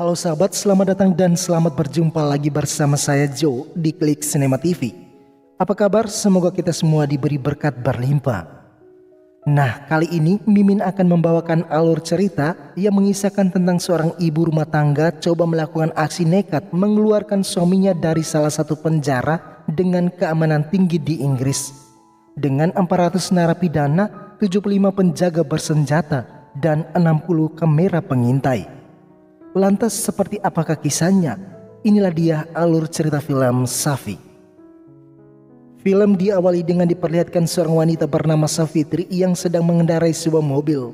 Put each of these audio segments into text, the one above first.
Halo sahabat, selamat datang dan selamat berjumpa lagi bersama saya Joe di Klik Cinema TV. Apa kabar? Semoga kita semua diberi berkat berlimpah. Nah, kali ini Mimin akan membawakan alur cerita yang mengisahkan tentang seorang ibu rumah tangga coba melakukan aksi nekat mengeluarkan suaminya dari salah satu penjara dengan keamanan tinggi di Inggris. Dengan 400 narapidana, 75 penjaga bersenjata, dan 60 kamera pengintai. Lantas seperti apakah kisahnya? Inilah dia alur cerita film Safi. Film diawali dengan diperlihatkan seorang wanita bernama Safitri yang sedang mengendarai sebuah mobil.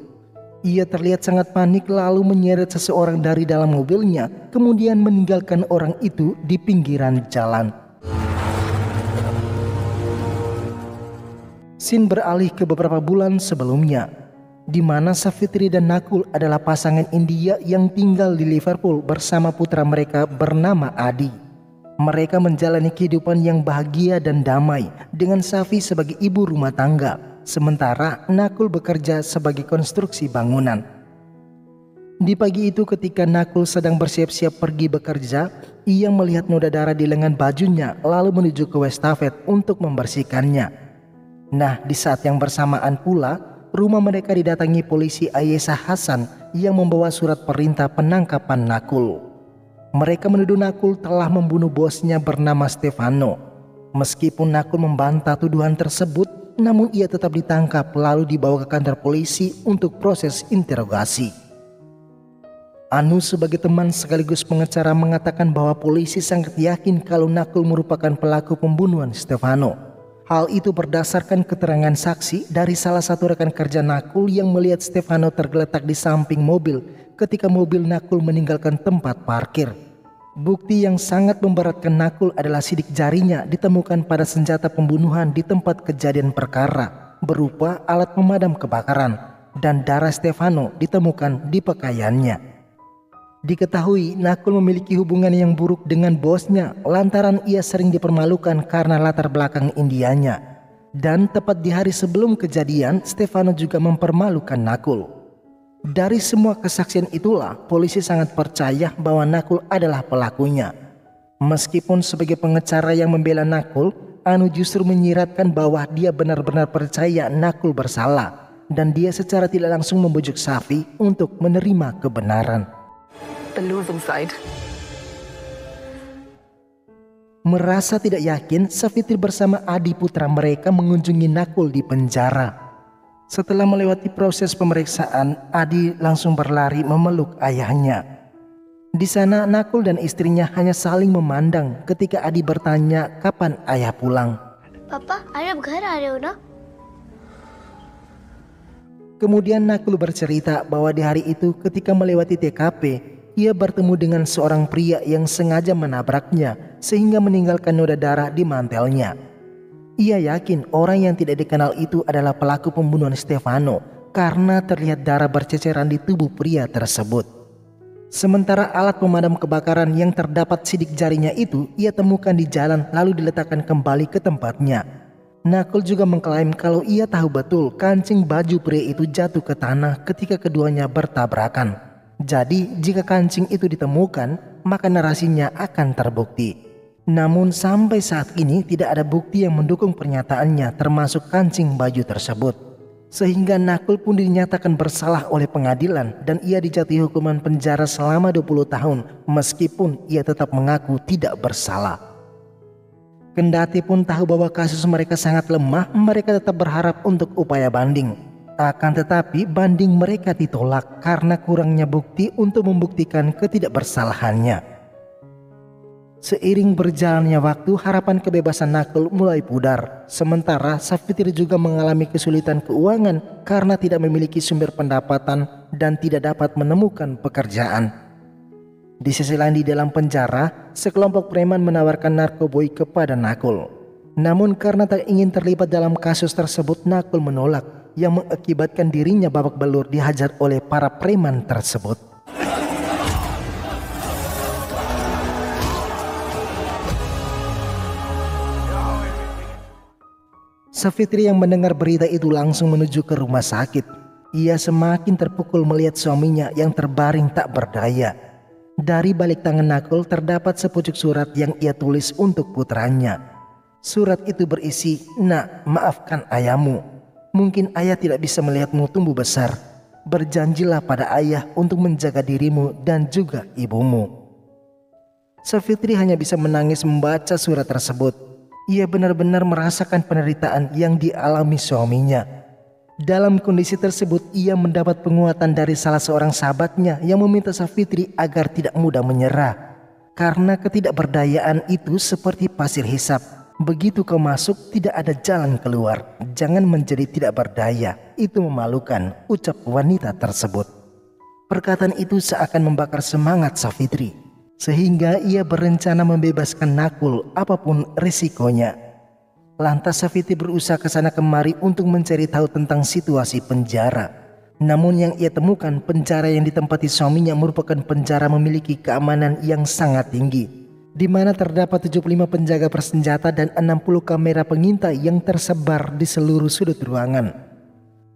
Ia terlihat sangat panik lalu menyeret seseorang dari dalam mobilnya, kemudian meninggalkan orang itu di pinggiran jalan. Scene beralih ke beberapa bulan sebelumnya, di mana Safitri dan Nakul adalah pasangan India yang tinggal di Liverpool bersama putra mereka bernama Adi. Mereka menjalani kehidupan yang bahagia dan damai dengan Safi sebagai ibu rumah tangga, sementara Nakul bekerja sebagai konstruksi bangunan. Di pagi itu ketika Nakul sedang bersiap-siap pergi bekerja, ia melihat noda darah di lengan bajunya lalu menuju ke wastafet untuk membersihkannya. Nah, di saat yang bersamaan pula, rumah mereka didatangi polisi Ayesah Hasan yang membawa surat perintah penangkapan Nakul. Mereka menuduh Nakul telah membunuh bosnya bernama Stefano. Meskipun Nakul membantah tuduhan tersebut, namun ia tetap ditangkap lalu dibawa ke kantor polisi untuk proses interogasi. Anu sebagai teman sekaligus pengacara mengatakan bahwa polisi sangat yakin kalau Nakul merupakan pelaku pembunuhan Stefano. Hal itu berdasarkan keterangan saksi dari salah satu rekan kerja Nakul yang melihat Stefano tergeletak di samping mobil ketika mobil Nakul meninggalkan tempat parkir. Bukti yang sangat memberatkan Nakul adalah sidik jarinya ditemukan pada senjata pembunuhan di tempat kejadian perkara berupa alat pemadam kebakaran, dan darah Stefano ditemukan di pakaiannya. Diketahui Nakul memiliki hubungan yang buruk dengan bosnya lantaran ia sering dipermalukan karena latar belakang Indianya. Dan tepat di hari sebelum kejadian, Stefano juga mempermalukan Nakul. Dari semua kesaksian itulah polisi sangat percaya bahwa Nakul adalah pelakunya. Meskipun sebagai pengacara yang membela Nakul, Anu justru menyiratkan bahwa dia benar-benar percaya Nakul bersalah, dan dia secara tidak langsung membujuk Safi untuk menerima kebenaran. The losing side. Merasa tidak yakin, Safitri bersama Adi putra mereka mengunjungi Nakul di penjara. Setelah melewati proses pemeriksaan, Adi langsung berlari memeluk ayahnya. Di sana Nakul dan istrinya hanya saling memandang ketika Adi bertanya kapan ayah pulang. पापा अरे अब घर आ रहे हो ना? Kemudian Nakul bercerita bahwa di hari itu ketika melewati TKP, ia bertemu dengan seorang pria yang sengaja menabraknya sehingga meninggalkan noda darah di mantelnya. Ia yakin orang yang tidak dikenal itu adalah pelaku pembunuhan Stefano karena terlihat darah berceceran di tubuh pria tersebut. Sementara alat pemadam kebakaran yang terdapat sidik jarinya itu ia temukan di jalan lalu diletakkan kembali ke tempatnya. Nakul juga mengklaim kalau ia tahu betul kancing baju pria itu jatuh ke tanah ketika keduanya bertabrakan. Jadi jika kancing itu ditemukan, maka narasinya akan terbukti. Namun sampai saat ini tidak ada bukti yang mendukung pernyataannya termasuk kancing baju tersebut. Sehingga Nakul pun dinyatakan bersalah oleh pengadilan dan ia dijatuhi hukuman penjara selama 20 tahun meskipun ia tetap mengaku tidak bersalah. Kendati pun tahu bahwa kasus mereka sangat lemah, mereka tetap berharap untuk upaya banding. Akan tetapi banding mereka ditolak karena kurangnya bukti untuk membuktikan ketidakbersalahannya. Seiring berjalannya waktu, harapan kebebasan Nakul mulai pudar. Sementara Safitri juga mengalami kesulitan keuangan karena tidak memiliki sumber pendapatan dan tidak dapat menemukan pekerjaan. Di sisi lain di dalam penjara, sekelompok preman menawarkan narkoboy kepada Nakul. Namun karena tak ingin terlibat dalam kasus tersebut, Nakul menolak, yang mengakibatkan dirinya babak belur dihajar oleh para preman tersebut. Safitri yang mendengar berita itu langsung menuju ke rumah sakit. Ia semakin terpukul melihat suaminya yang terbaring tak berdaya. Dari balik tangan Nakul terdapat sepucuk surat yang ia tulis untuk putranya. Surat itu berisi, "Nak, maafkan ayahmu. Mungkin ayah tidak bisa melihatmu tumbuh besar. Berjanjilah pada ayah untuk menjaga dirimu dan juga ibumu." Safitri hanya bisa menangis membaca surat tersebut. Ia benar-benar merasakan penderitaan yang dialami suaminya. Dalam kondisi tersebut, ia mendapat penguatan dari salah seorang sahabatnya yang meminta Safitri agar tidak mudah menyerah. Karena ketidakberdayaan itu seperti pasir hisap. Begitu kau masuk, tidak ada jalan keluar. Jangan menjadi tidak berdaya. Itu memalukan, ucap wanita tersebut. Perkataan itu seakan membakar semangat Safitri, sehingga ia berencana membebaskan Nakul apapun risikonya. Lantas Safitri berusaha ke sana kemari untuk mencari tahu tentang situasi penjara. Namun yang ia temukan, penjara yang ditempati suaminya merupakan penjara memiliki keamanan yang sangat tinggi, di mana terdapat 75 penjaga bersenjata dan 60 kamera pengintai yang tersebar di seluruh sudut ruangan.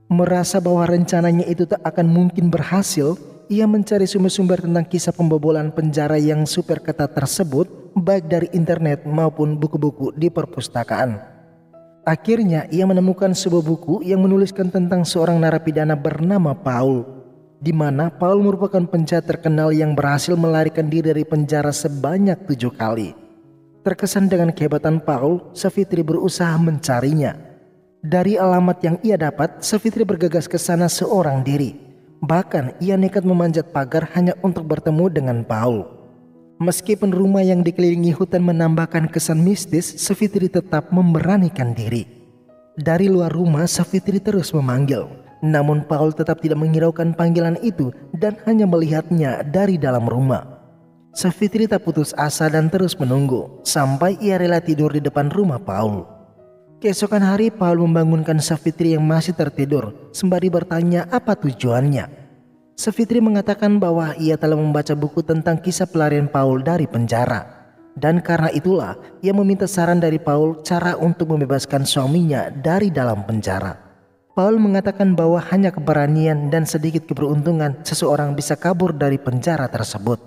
Merasa bahwa rencananya itu tak akan mungkin berhasil, ia mencari sumber-sumber tentang kisah pembobolan penjara yang super ketat tersebut, baik dari internet maupun buku-buku di perpustakaan. Akhirnya ia menemukan sebuah buku yang menuliskan tentang seorang narapidana bernama Paul, di mana Paul merupakan penjahat terkenal yang berhasil melarikan diri dari penjara sebanyak 7 kali. Terkesan dengan kehebatan Paul, Safitri berusaha mencarinya. Dari alamat yang ia dapat, Safitri bergegas ke sana seorang diri. Bahkan ia nekat memanjat pagar hanya untuk bertemu dengan Paul. Meskipun rumah yang dikelilingi hutan menambahkan kesan mistis, Safitri tetap memberanikan diri. Dari luar rumah, Safitri terus memanggil. Namun Paul tetap tidak menghiraukan panggilan itu dan hanya melihatnya dari dalam rumah. Safitri tak putus asa dan terus menunggu sampai ia rela tidur di depan rumah Paul. Keesokan hari, Paul membangunkan Safitri yang masih tertidur sembari bertanya apa tujuannya. Safitri mengatakan bahwa ia telah membaca buku tentang kisah pelarian Paul dari penjara. Dan karena itulah ia meminta saran dari Paul cara untuk membebaskan suaminya dari dalam penjara. Paul mengatakan bahwa hanya keberanian dan sedikit keberuntungan seseorang bisa kabur dari penjara tersebut.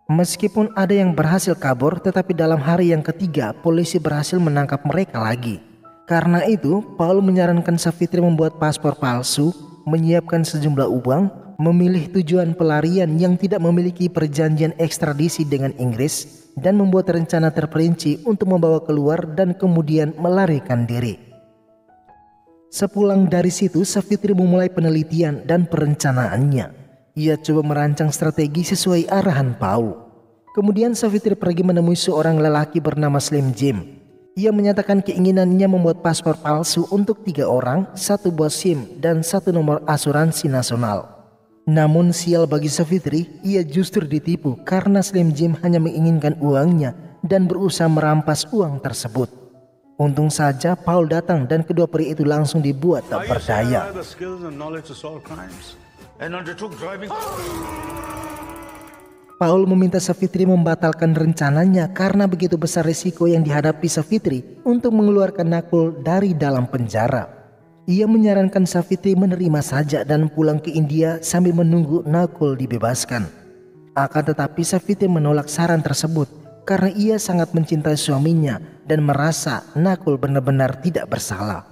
Meskipun ada yang berhasil kabur, tetapi dalam hari yang ketiga polisi berhasil menangkap mereka lagi. Karena itu, Paul menyarankan Safitri membuat paspor palsu, menyiapkan sejumlah uang, memilih tujuan pelarian yang tidak memiliki perjanjian ekstradisi dengan Inggris, dan membuat rencana terperinci untuk membawa keluar dan kemudian melarikan diri. Sepulang dari situ, Safitri memulai penelitian dan perencanaannya. Ia coba merancang strategi sesuai arahan Paul. Kemudian Safitri pergi menemui seorang lelaki bernama Slim Jim. Ia menyatakan keinginannya membuat paspor palsu untuk 3 orang, 1 buah SIM, dan 1 nomor asuransi nasional. Namun sial bagi Safitri, ia justru ditipu karena Slim Jim hanya menginginkan uangnya dan berusaha merampas uang tersebut. Untung saja Paul datang dan kedua pria itu langsung dibuat tak berdaya. Paul meminta Safitri membatalkan rencananya karena begitu besar risiko yang dihadapi Safitri untuk mengeluarkan Nakul dari dalam penjara. Ia menyarankan Safitri menerima saja dan pulang ke India sambil menunggu Nakul dibebaskan. Akan tetapi Safitri menolak saran tersebut karena ia sangat mencintai suaminya dan merasa Nakul benar-benar tidak bersalah.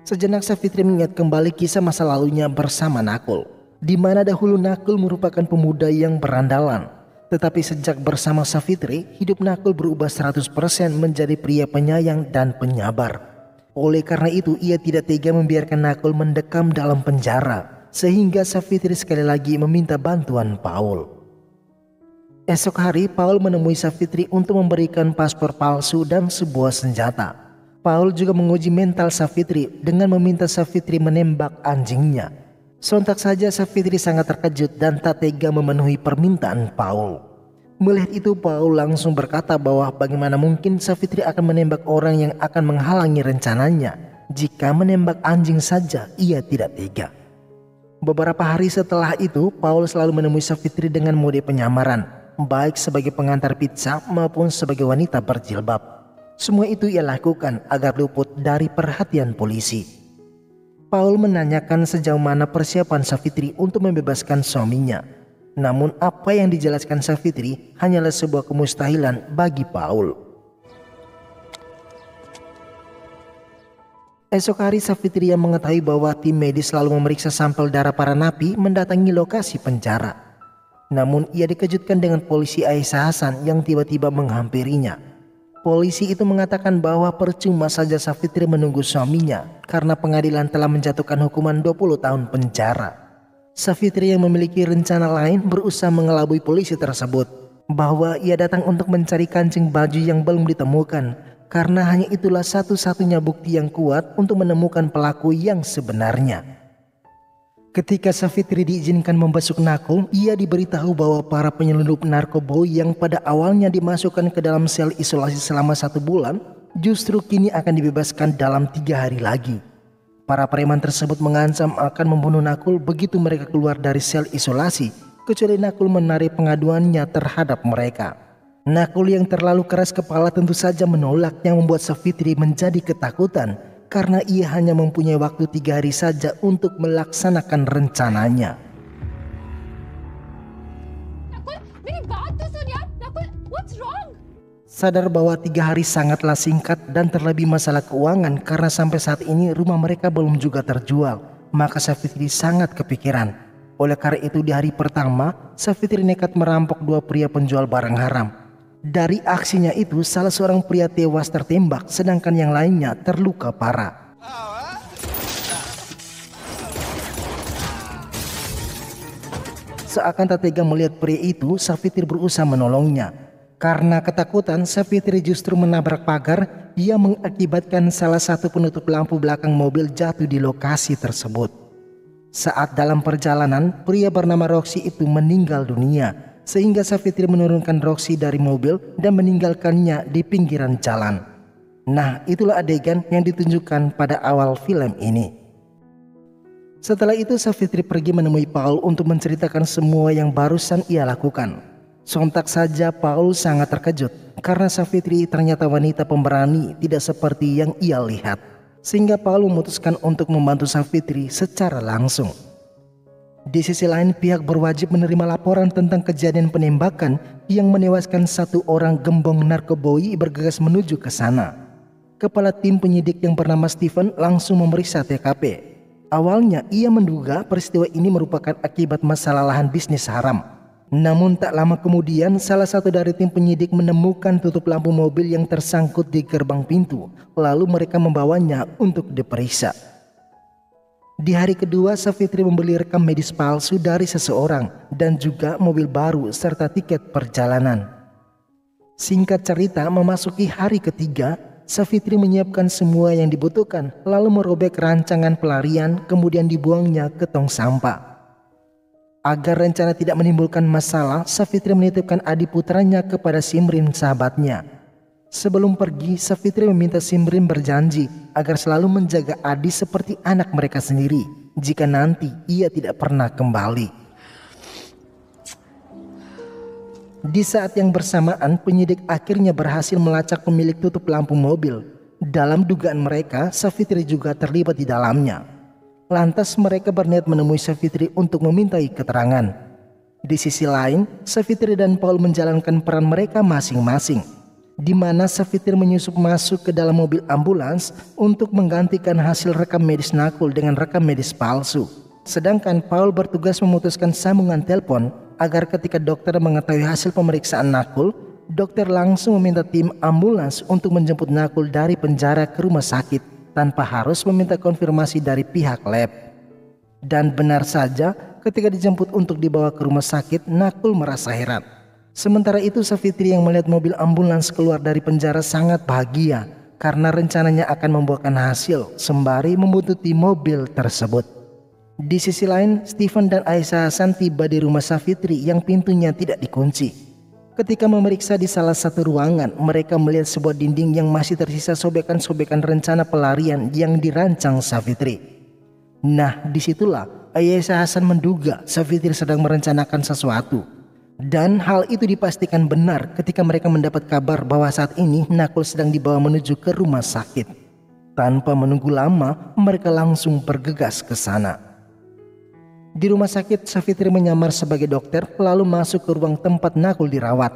Sejenak Safitri mengingat kembali kisah masa lalunya bersama Nakul, di mana dahulu Nakul merupakan pemuda yang berandalan. Tetapi sejak bersama Safitri, hidup Nakul berubah 100% menjadi pria penyayang dan penyabar. Oleh karena itu, ia tidak tega membiarkan Nakul mendekam dalam penjara, sehingga Safitri sekali lagi meminta bantuan Paul. Esok hari, Paul menemui Safitri untuk memberikan paspor palsu dan sebuah senjata. Paul juga menguji mental Safitri dengan meminta Safitri menembak anjingnya. Sontak saja Safitri sangat terkejut dan tak tega memenuhi permintaan Paul. Melihat itu, Paul langsung berkata bahwa bagaimana mungkin Safitri akan menembak orang yang akan menghalangi rencananya. Jika menembak anjing saja ia tidak tega. Beberapa hari setelah itu, Paul selalu menemui Safitri dengan mode penyamaran, baik sebagai pengantar pizza maupun sebagai wanita berjilbab. Semua itu ia lakukan agar luput dari perhatian polisi. Paul menanyakan sejauh mana persiapan Safitri untuk membebaskan suaminya. Namun apa yang dijelaskan Savitri hanyalah sebuah kemustahilan bagi Paul. Esok hari Savitri yang mengetahui bahwa tim medis selalu memeriksa sampel darah para napi mendatangi lokasi penjara. Namun ia dikejutkan dengan polisi Aisyah Hasan yang tiba-tiba menghampirinya. Polisi itu mengatakan bahwa percuma saja Savitri menunggu suaminya karena pengadilan telah menjatuhkan hukuman 20 tahun penjara. Savitri yang memiliki rencana lain berusaha mengelabui polisi tersebut bahwa ia datang untuk mencari kancing baju yang belum ditemukan karena hanya itulah satu-satunya bukti yang kuat untuk menemukan pelaku yang sebenarnya. Ketika Savitri diizinkan membasuh Nakul, ia diberitahu bahwa para penyelundup narkoba yang pada awalnya dimasukkan ke dalam sel isolasi selama 1 bulan, justru kini akan dibebaskan dalam 3 hari lagi. Para preman tersebut mengancam akan membunuh Nakul begitu mereka keluar dari sel isolasi, kecuali Nakul menarik pengaduannya terhadap mereka. Nakul yang terlalu keras kepala tentu saja menolak, yang membuat Savitri menjadi ketakutan karena ia hanya mempunyai waktu 3 hari saja untuk melaksanakan rencananya. Sadar bahwa 3 hari sangatlah singkat dan terlebih masalah keuangan karena sampai saat ini rumah mereka belum juga terjual, maka Savitri sangat kepikiran. Oleh karena itu di hari pertama, Savitri nekat merampok 2 pria penjual barang haram. Dari aksinya itu salah seorang pria tewas tertembak sedangkan yang lainnya terluka parah. Seakan tak tega melihat pria itu, Savitri berusaha menolongnya. Karena ketakutan, Savitri justru menabrak pagar yang mengakibatkan salah satu penutup lampu belakang mobil jatuh di lokasi tersebut. Saat dalam perjalanan, pria bernama Roxy itu meninggal dunia, sehingga Savitri menurunkan Roxy dari mobil dan meninggalkannya di pinggiran jalan. Nah, itulah adegan yang ditunjukkan pada awal film ini. Setelah itu Savitri pergi menemui Paul untuk menceritakan semua yang barusan ia lakukan. Sontak saja Paul sangat terkejut karena Savitri ternyata wanita pemberani, tidak seperti yang ia lihat. Sehingga Paul memutuskan untuk membantu Savitri secara langsung. Di sisi lain, pihak berwajib menerima laporan tentang kejadian penembakan yang menewaskan 1 orang gembong narkoboi bergegas menuju ke sana. Kepala tim penyidik yang bernama Steven langsung memeriksa TKP. Awalnya ia menduga peristiwa ini merupakan akibat masalah lahan bisnis haram. Namun tak lama kemudian salah satu dari tim penyidik menemukan tutup lampu mobil yang tersangkut di gerbang pintu. Lalu mereka membawanya untuk diperiksa. Di hari kedua, Savitri membeli rekam medis palsu dari seseorang dan juga mobil baru serta tiket perjalanan. Singkat cerita, memasuki hari ketiga, Savitri menyiapkan semua yang dibutuhkan lalu merobek rancangan pelarian kemudian dibuangnya ke tong sampah. Agar rencana tidak menimbulkan masalah, Savitri menitipkan Adi putranya kepada Simrin sahabatnya. Sebelum pergi, Savitri meminta Simrin berjanji agar selalu menjaga Adi seperti anak mereka sendiri jika nanti ia tidak pernah kembali. Di saat yang bersamaan, penyidik akhirnya berhasil melacak pemilik tutup lampu mobil. Dalam dugaan mereka, Savitri juga terlibat di dalamnya. Lantas mereka berniat menemui Savitri untuk memintai keterangan. Di sisi lain, Savitri dan Paul menjalankan peran mereka masing-masing, di mana Savitri menyusup masuk ke dalam mobil ambulans untuk menggantikan hasil rekam medis Nakul dengan rekam medis palsu. Sedangkan Paul bertugas memutuskan sambungan telepon agar ketika dokter mengetahui hasil pemeriksaan Nakul, dokter langsung meminta tim ambulans untuk menjemput Nakul dari penjara ke rumah sakit tanpa harus meminta konfirmasi dari pihak lab. Dan benar saja, ketika dijemput untuk dibawa ke rumah sakit, Nakul merasa heran. Sementara itu Savitri yang melihat mobil ambulans keluar dari penjara sangat bahagia karena rencananya akan membuahkan hasil sembari membuntuti mobil tersebut. Di sisi lain, Steven dan Aisyah Hasan tiba di rumah Savitri yang pintunya tidak dikunci. Ketika memeriksa di salah satu ruangan, mereka melihat sebuah dinding yang masih tersisa sobekan-sobekan rencana pelarian yang dirancang Savitri. Nah, disitulah Aisyah Hasan menduga Savitri sedang merencanakan sesuatu. Dan hal itu dipastikan benar ketika mereka mendapat kabar bahwa saat ini Nakul sedang dibawa menuju ke rumah sakit. Tanpa menunggu lama, mereka langsung bergegas ke sana. Di rumah sakit, Savitri menyamar sebagai dokter lalu masuk ke ruang tempat Nakul dirawat.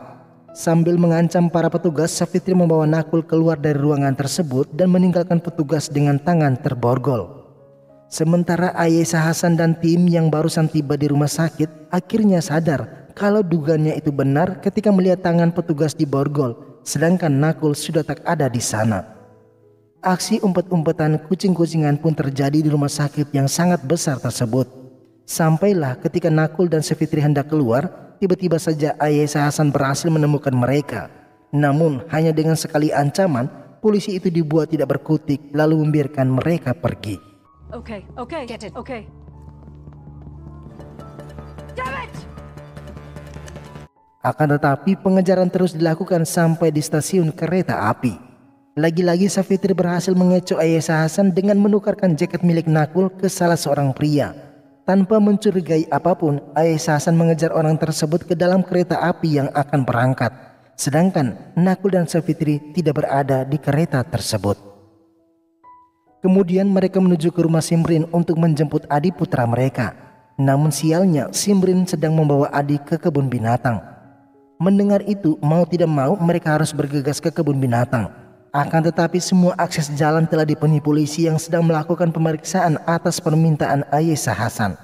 Sambil mengancam para petugas, Savitri membawa Nakul keluar dari ruangan tersebut dan meninggalkan petugas dengan tangan terborgol. Sementara Ayesha Hasan dan tim yang barusan tiba di rumah sakit akhirnya sadar kalau dugaannya itu benar ketika melihat tangan petugas diborgol, sedangkan Nakul sudah tak ada di sana. Aksi umpet-umpetan kucing-kucingan pun terjadi di rumah sakit yang sangat besar tersebut. Sampailah ketika Nakul dan Savitri hendak keluar, tiba-tiba saja Ayesha Hasan berhasil menemukan mereka. Namun hanya dengan sekali ancaman, polisi itu dibuat tidak berkutik lalu membiarkan mereka pergi. Okay, get it. Okay. Damn it! Akan tetapi pengejaran terus dilakukan sampai di stasiun kereta api. Lagi-lagi Savitri berhasil mengecoh Ayesha Hasan dengan menukarkan jaket milik Nakul ke salah seorang pria. Tanpa mencurigai apapun, Ayesha Hasan mengejar orang tersebut ke dalam kereta api yang akan berangkat. Sedangkan Nakul dan Savitri tidak berada di kereta tersebut. Kemudian mereka menuju ke rumah Simrin untuk menjemput Adi putra mereka. Namun sialnya, Simrin sedang membawa Adi ke kebun binatang. Mendengar itu, mau tidak mau mereka harus bergegas ke kebun binatang. Akan tetapi semua akses jalan telah dipenuhi polisi yang sedang melakukan pemeriksaan atas permintaan Ayesha Hasan.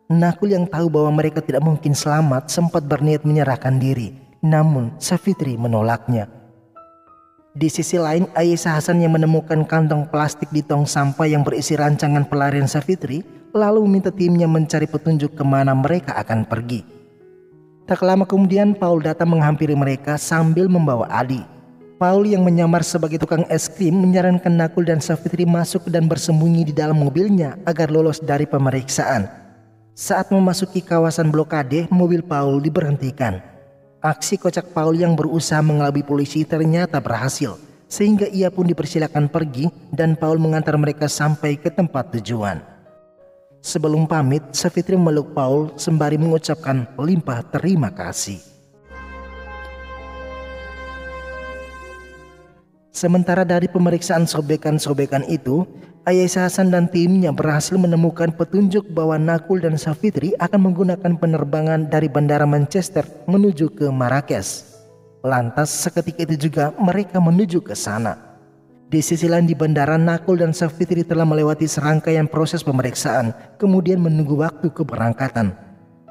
Nakul yang tahu bahwa mereka tidak mungkin selamat sempat berniat menyerahkan diri. Namun Savitri menolaknya. Di sisi lain, Ayesha Hasan yang menemukan kantong plastik di tong sampah yang berisi rancangan pelarian Savitri lalu meminta timnya mencari petunjuk kemana mereka akan pergi. Tak lama kemudian Paul datang menghampiri mereka sambil membawa Adi. Paul yang menyamar sebagai tukang es krim menyarankan Nakul dan Savitri masuk dan bersembunyi di dalam mobilnya agar lolos dari pemeriksaan. Saat memasuki kawasan blokade, mobil Paul diberhentikan. Aksi kocak Paul yang berusaha mengelabui polisi ternyata berhasil, sehingga ia pun dipersilakan pergi dan Paul mengantar mereka sampai ke tempat tujuan. Sebelum pamit, Savitri memeluk Paul sembari mengucapkan limpah terima kasih. Sementara dari pemeriksaan sobekan-sobekan itu, Ayesha Hasan dan timnya berhasil menemukan petunjuk bahwa Nakul dan Savitri akan menggunakan penerbangan dari bandara Manchester menuju ke Marrakesh. Lantas seketika itu juga mereka menuju ke sana. Di sisi lain di bandara, Nakul dan Savitri telah melewati serangkaian proses pemeriksaan, kemudian menunggu waktu keberangkatan.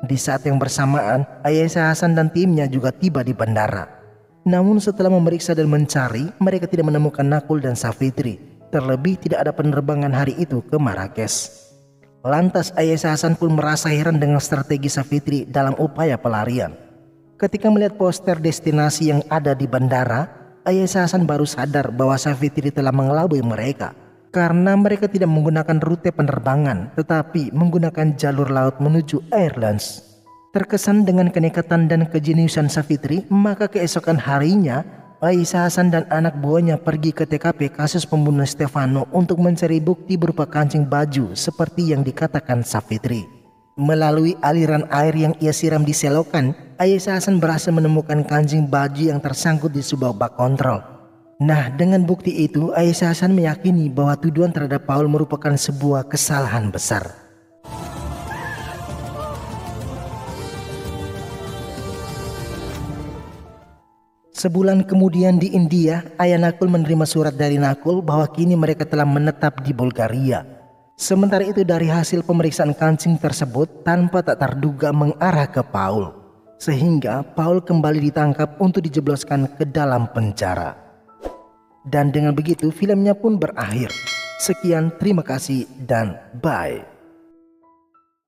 Di saat yang bersamaan, Ayesha Hasan dan timnya juga tiba di bandara. Namun setelah memeriksa dan mencari, mereka tidak menemukan Nakul dan Savitri. Terlebih tidak ada penerbangan hari itu ke Marrakesh. Lantas Ayesha Hasan pun merasa heran dengan strategi Savitri dalam upaya pelarian. Ketika melihat poster destinasi yang ada di bandara, Ayesha Hasan baru sadar bahwa Savitri telah mengelabui mereka. Karena mereka tidak menggunakan rute penerbangan, tetapi menggunakan jalur laut menuju Airlines. Terkesan dengan kenekatan dan kejeniusan Savitri, maka keesokan harinya Ayesha Hasan dan anak buahnya pergi ke TKP kasus pembunuhan Stefano untuk mencari bukti berupa kancing baju seperti yang dikatakan Savitri. Melalui aliran air yang ia siram di selokan, Ayesha Hasan berhasil menemukan kancing baju yang tersangkut di sebuah bak kontrol. Nah, dengan bukti itu, Ayesha Hasan meyakini bahwa tuduhan terhadap Paul merupakan sebuah kesalahan besar. Sebulan kemudian di India, ayah Nakul menerima surat dari Nakul bahwa kini mereka telah menetap di Bulgaria. Sementara itu dari hasil pemeriksaan kancing tersebut tanpa tak terduga mengarah ke Paul. Sehingga Paul kembali ditangkap untuk dijebloskan ke dalam penjara. Dan dengan begitu filmnya pun berakhir. Sekian, terima kasih dan bye.